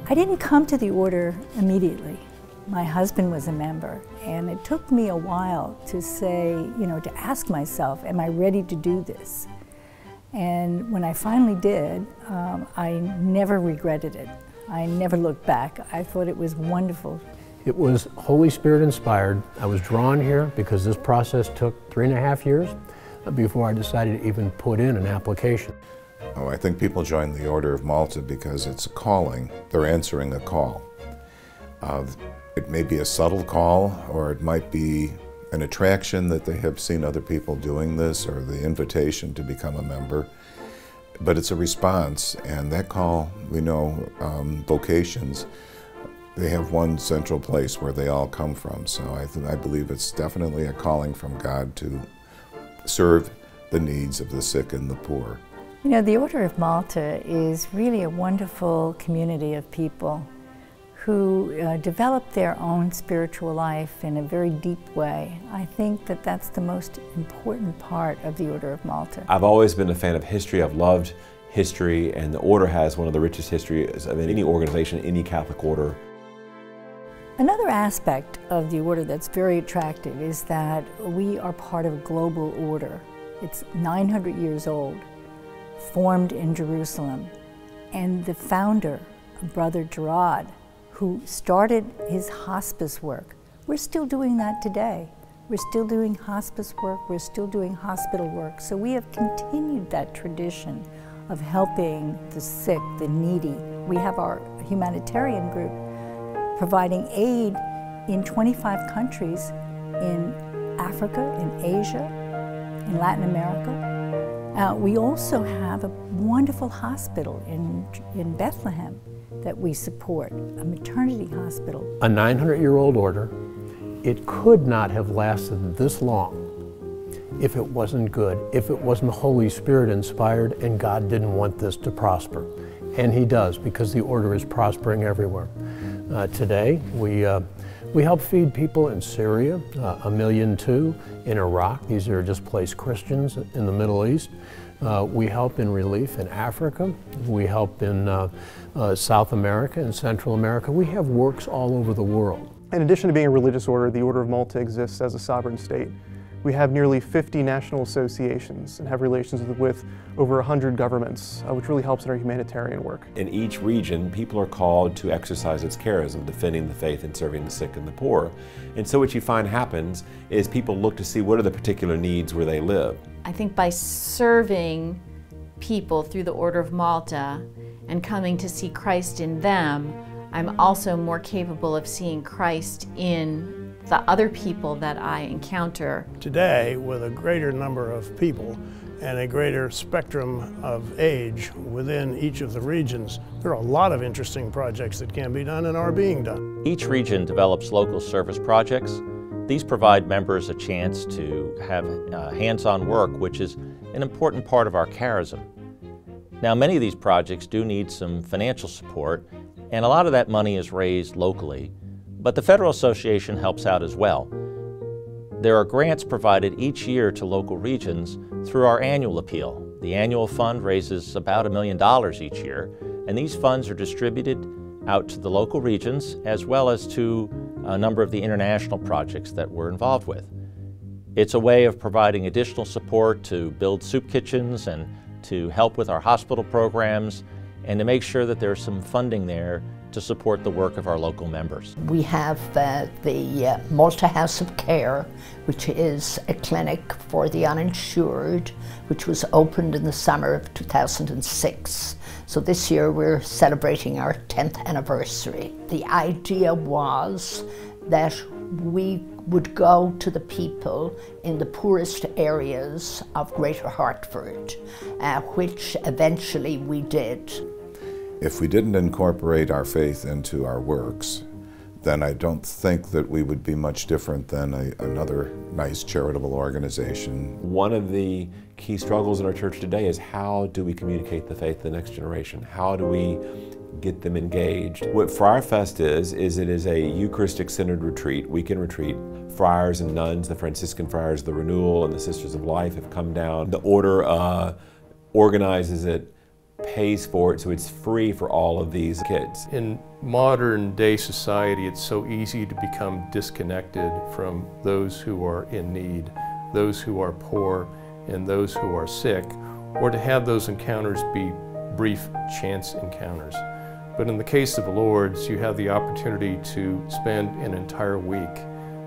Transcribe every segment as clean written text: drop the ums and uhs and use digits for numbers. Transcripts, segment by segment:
I didn't come to the order immediately. My husband was a member, and it took me a while to say, to ask myself, am I ready to do this? And when I finally did, I never regretted it. I never looked back. I thought it was wonderful. It was Holy Spirit inspired. I was drawn here because this process took 3.5 years before I decided to even put in an application. Oh, I think people join the Order of Malta because it's a calling. They're answering a call. It may be a subtle call, or it might be an attraction that they have seen other people doing this, or the invitation to become a member. But it's a response, and that call, we know vocations, they have one central place where they all come from. So I believe it's definitely a calling from God to serve the needs of the sick and the poor. The Order of Malta is really a wonderful community of people who develop their own spiritual life in a very deep way. I think that that's the most important part of the Order of Malta. I've always been a fan of history. I've loved history, and the Order has one of the richest histories of any organization, any Catholic order. Another aspect of the Order that's very attractive is that we are part of a global order. It's 900 years old, formed in Jerusalem, and the founder, Brother Gerard, who started his hospice work. We're still doing that today. We're still doing hospice work, we're still doing hospital work. So we have continued that tradition of helping the sick, the needy. We have our humanitarian group providing aid in 25 countries in Africa, in Asia, in Latin America. We also have a wonderful hospital in Bethlehem that we support, a maternity hospital. A 900-year-old order, it could not have lasted this long if it wasn't good, if it wasn't Holy Spirit inspired and God didn't want this to prosper. And He does, because the order is prospering everywhere. Today, we help feed people in Syria, 1.2 million in Iraq. These are displaced Christians in the Middle East. We help in relief in Africa. We help in South America and Central America. We have works all over the world. In addition to being a religious order, the Order of Malta exists as a sovereign state. We have nearly 50 national associations and have relations with over 100 governments, which really helps in our humanitarian work. In each region, people are called to exercise its charism, defending the faith and serving the sick and the poor. And so what you find happens is people look to see what are the particular needs where they live. I think by serving people through the Order of Malta and coming to see Christ in them, I'm also more capable of seeing Christ in the other people that I encounter. Today, with a greater number of people and a greater spectrum of age within each of the regions, there are a lot of interesting projects that can be done and are being done. Each region develops local service projects. These provide members a chance to have hands-on work, which is an important part of our charism. Now, many of these projects do need some financial support, and a lot of that money is raised locally. But the Federal Association helps out as well. There are grants provided each year to local regions through our annual appeal. The annual fund raises about $1 million each year, and these funds are distributed out to the local regions as well as to a number of the international projects that we're involved with. It's a way of providing additional support to build soup kitchens and to help with our hospital programs and to make sure that there's some funding there to support the work of our local members. We have the Malta House of Care, which is a clinic for the uninsured, which was opened in the summer of 2006. So this year we're celebrating our 10th anniversary. The idea was that we would go to the people in the poorest areas of Greater Hartford, which eventually we did. If we didn't incorporate our faith into our works, then I don't think that we would be much different than another nice charitable organization. One of the key struggles in our church today is how do we communicate the faith to the next generation? How do we get them engaged? What Friar Fest is it is a Eucharistic-centered retreat, weekend retreat. Friars and nuns, the Franciscan friars, the Renewal, and the Sisters of Life have come down. The order organizes it pays for it, so it's free for all of these kids. In modern day society, it's so easy to become disconnected from those who are in need, those who are poor, and those who are sick, or to have those encounters be brief chance encounters. But in the case of the Lord's, you have the opportunity to spend an entire week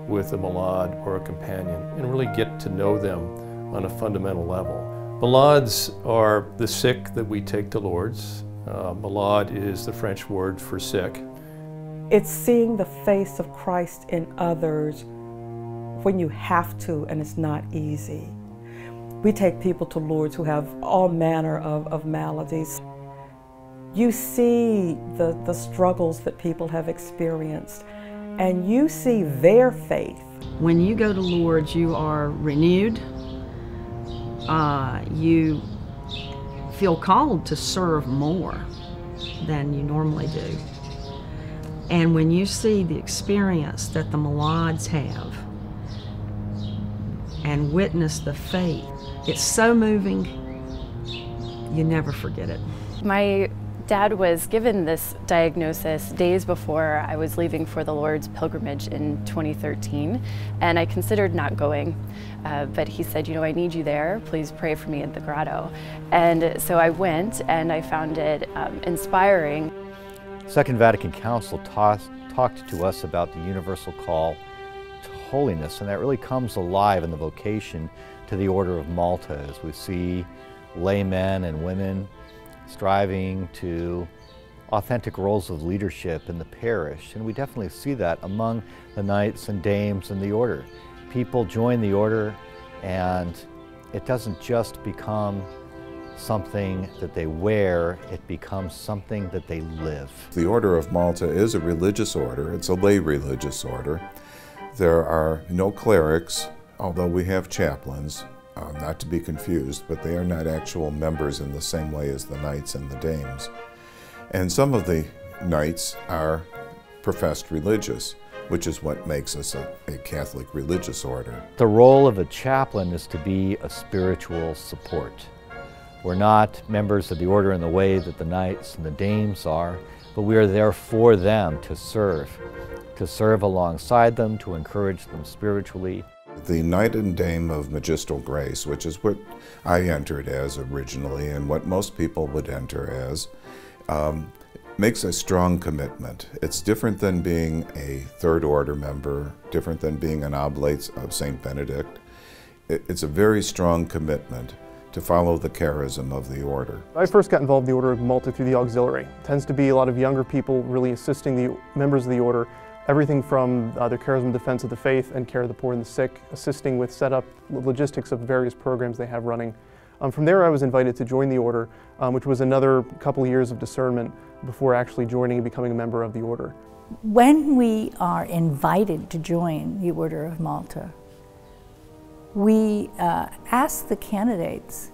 with a malad or a companion and really get to know them on a fundamental level. Malads are the sick that we take to Lord's. Malad is the French word for sick. It's seeing the face of Christ in others when you have to, and it's not easy. We take people to Lord's who have all manner of maladies. You see the struggles that people have experienced, and you see their faith. When you go to Lord's, you are renewed. You feel called to serve more than you normally do. And when you see the experience that the Malads have and witness the faith, it's so moving, you never forget it. My dad was given this diagnosis days before I was leaving for the Lord's pilgrimage in 2013, and I considered not going. But he said, you know, I need you there, please pray for me at the grotto. And so I went, and I found it inspiring. Second Vatican Council talked to us about the universal call to holiness, and that really comes alive in the vocation to the Order of Malta, as we see laymen and women striving to authentic roles of leadership in the parish. And we definitely see that among the knights and dames in the order. People join the order, and it doesn't just become something that they wear, it becomes something that they live. The Order of Malta is a religious order. It's a lay religious order. There are no clerics, although we have chaplains, not to be confused, but they are not actual members in the same way as the knights and the dames. And some of the knights are professed religious, which is what makes us a Catholic religious order. The role of a chaplain is to be a spiritual support. We're not members of the order in the way that the knights and the dames are, but we are there for them to serve alongside them, to encourage them spiritually. The Knight and Dame of Magistral Grace, which is what I entered as originally and what most people would enter as, makes a strong commitment. It's different than being a Third Order member, different than being an oblate of St. Benedict. It's a very strong commitment to follow the charism of the order. I first got involved in the Order of Malta through the auxiliary. It tends to be a lot of younger people really assisting the members of the order, everything from their charism defense of the faith and care of the poor and the sick, assisting with setup logistics of various programs they have running. From there I was invited to join the order, which was another couple of years of discernment before actually joining and becoming a member of the order. When we are invited to join the Order of Malta, we ask the candidates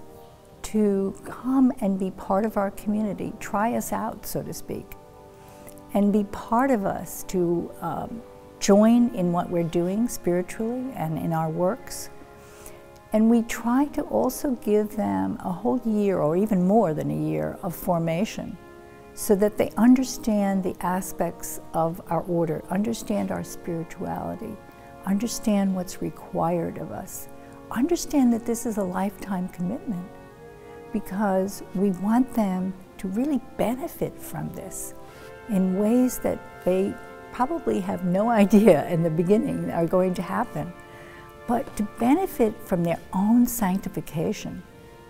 to come and be part of our community, try us out, so to speak, and be part of us, to join in what we're doing spiritually and in our works. And we try to also give them a whole year, or even more than a year, of formation, so that they understand the aspects of our order, understand our spirituality, understand what's required of us, understand that this is a lifetime commitment, because we want them to really benefit from this in ways that they probably have no idea in the beginning are going to happen, but to benefit from their own sanctification,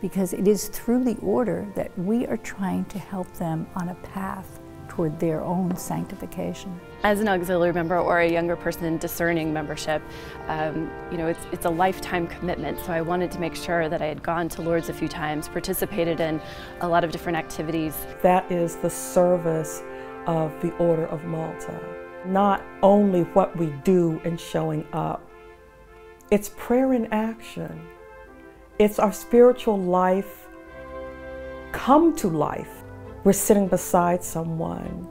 because it is through the order that we are trying to help them on a path toward their own sanctification. As an auxiliary member or a younger person discerning membership, you know, it's a lifetime commitment, so I wanted to make sure that I had gone to Lord's a few times, participated in a lot of different activities. That is the service of the Order of Malta. Not only what we do in showing up, it's prayer in action. It's our spiritual life come to life. We're sitting beside someone,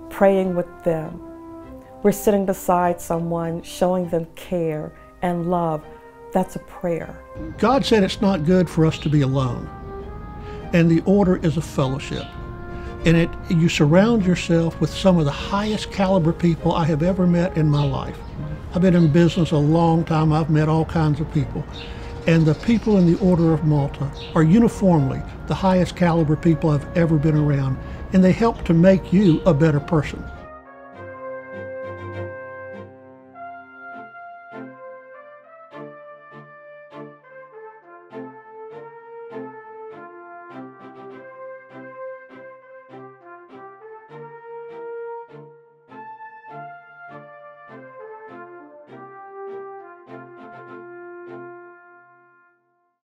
praying with them. We're sitting beside someone, showing them care and love. That's a prayer. God said it's not good for us to be alone. And the order is a fellowship. And you surround yourself with some of the highest caliber people I have ever met in my life. I've been in business a long time. I've met all kinds of people. And the people in the Order of Malta are uniformly the highest caliber people I've ever been around. And they help to make you a better person.